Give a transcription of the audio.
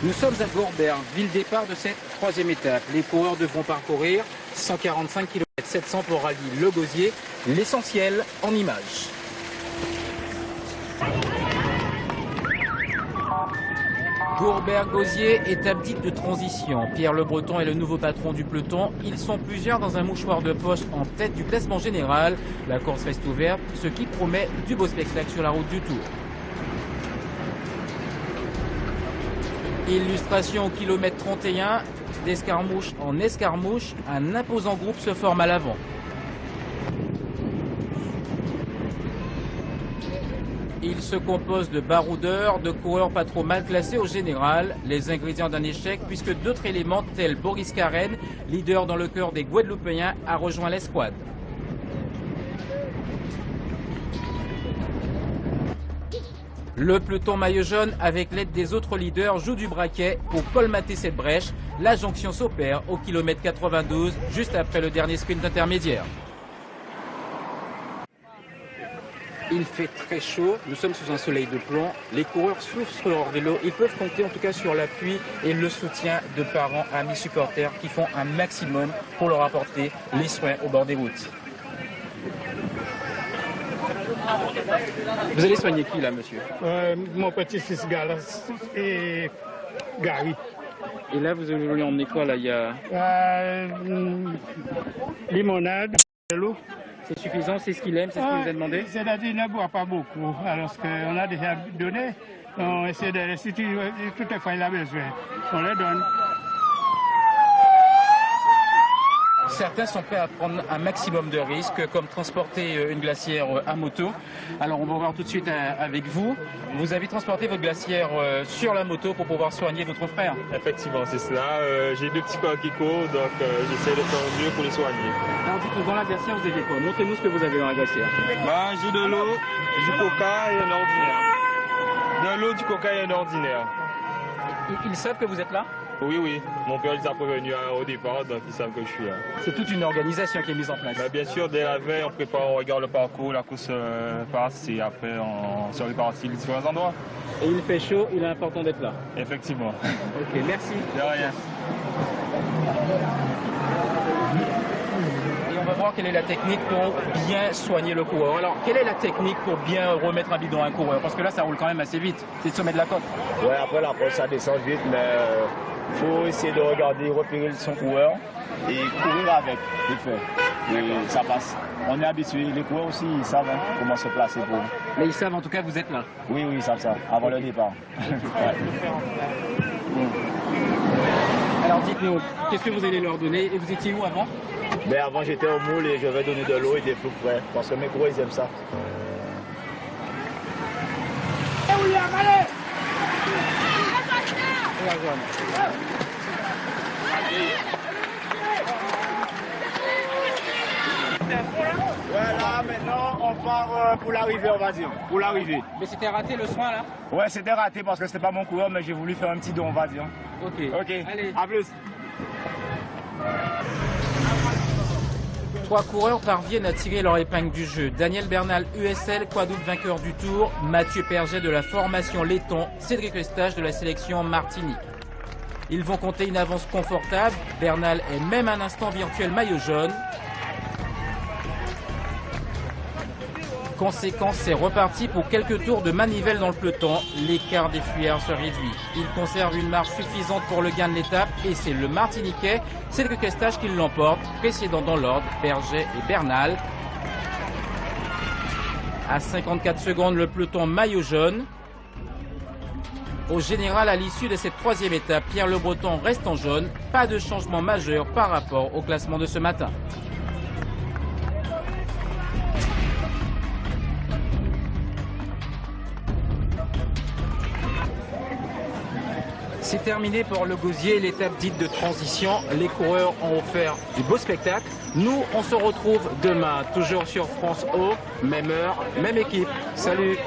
Nous sommes à Gourberg, ville départ de cette troisième étape. Les coureurs devront parcourir 145 km 700 pour rallier le Gosier. L'essentiel en images. Gourberg-Gosier, étape dite de transition. Pierre Le Breton est le nouveau patron du peloton. Ils sont plusieurs dans un mouchoir de poche en tête du classement général. La course reste ouverte, ce qui promet du beau spectacle sur la route du Tour. Illustration au kilomètre 31, d'escarmouche en escarmouche, un imposant groupe se forme à l'avant. Il se compose de baroudeurs, de coureurs pas trop mal classés au général, les ingrédients d'un échec puisque d'autres éléments tels Boris Karen, leader dans le cœur des Guadeloupéens, a rejoint l'escouade. Le peloton maillot jaune, avec l'aide des autres leaders, joue du braquet pour colmater cette brèche. La jonction s'opère au kilomètre 92, juste après le dernier sprint intermédiaire. Il fait très chaud, nous sommes sous un soleil de plomb. Les coureurs souffrent sur leur vélo. Ils peuvent compter en tout cas sur l'appui et le soutien de parents, amis, supporters qui font un maximum pour leur apporter les soins au bord des routes. Vous allez soigner qui là, monsieur? Mon petit-fils Galas et Gary. Et là, vous allez lui emmener quoi là? Il y a... limonade, de l'eau. C'est suffisant, c'est ce qu'il aime, c'est ce qu'il vous a demandé? C'est-à-dire qu'il ne boit pas beaucoup, alors qu'on a déjà donné. On essaie de restituer toutefois il a besoin. On le donne. Certains sont prêts à prendre un maximum de risques, comme transporter une glacière à moto. Alors on va voir tout de suite avec vous. Vous avez transporté votre glacière sur la moto pour pouvoir soigner votre frère. Effectivement, c'est cela. J'ai deux petits frères qui courent, donc j'essaie de faire mieux pour les soigner. Alors dites-nous, dans la glacière, vous avez quoi? Montrez-nous ce que vous avez dans la glacière. J'ai de l'eau, du coca et un ordinaire. De l'eau, du coca et un ordinaire. Ils savent que vous êtes là? Oui, oui. Mon père les a prévenus au départ, donc ils savent que je suis là. C'est toute une organisation qui est mise en place. Bien sûr, dès la veille, on prépare, on regarde le parcours, la course passe et après on se répartit les différents endroits. Et il fait chaud, il est important d'être là. Effectivement. Ok, merci. De rien. Et on va voir quelle est la technique pour bien soigner le coureur. Alors, quelle est la technique pour bien remettre un bidon à un coureur? Parce que là, ça roule quand même assez vite. C'est le sommet de la côte. Ouais, après la côte, ça descend vite, mais il faut essayer de regarder, repérer son coureur et courir avec, vite fait. Et ça passe. On est habitué, les coureurs aussi, ils savent comment se placer pour. Mais ils savent en tout cas que vous êtes là. Oui, oui, ils savent ça, avant le départ. Ouais. Alors dites-nous, qu'est-ce que vous allez leur donner? Et vous étiez où avant? Ben avant j'étais au moule et je vais donner de l'eau et des fruits frais, parce que mes coureurs ils aiment ça. Voilà, maintenant on part pour l'arrivée, on va dire. Pour l'arrivée. Mais c'était raté le soin là? Ouais, c'était raté parce que c'était pas mon coureur, mais j'ai voulu faire un petit don, on va dire. Ok. Ok, allez. à plus. 3 coureurs parviennent à tirer leur épingle du jeu. Daniel Bernal, USL, quadruple vainqueur du Tour. Mathieu Perget de la formation Letton. Cédric Eustache de la sélection Martinique. Ils vont compter une avance confortable. Bernal est même un instant virtuel maillot jaune. Conséquence, c'est reparti pour quelques tours de manivelle dans le peloton. L'écart des fuyards se réduit. Il conserve une marge suffisante pour le gain de l'étape et c'est le Martiniquais, Cédric Eustache qui l'emporte, précédant dans l'ordre Berger et Bernal. À 54 secondes, le peloton maillot jaune. Au général, à l'issue de cette troisième étape, Pierre Le Breton reste en jaune. Pas de changement majeur par rapport au classement de ce matin. C'est terminé pour le Gosier, l'étape dite de transition. Les coureurs ont offert du beau spectacle. Nous, on se retrouve demain, toujours sur France O, même heure, même équipe. Salut!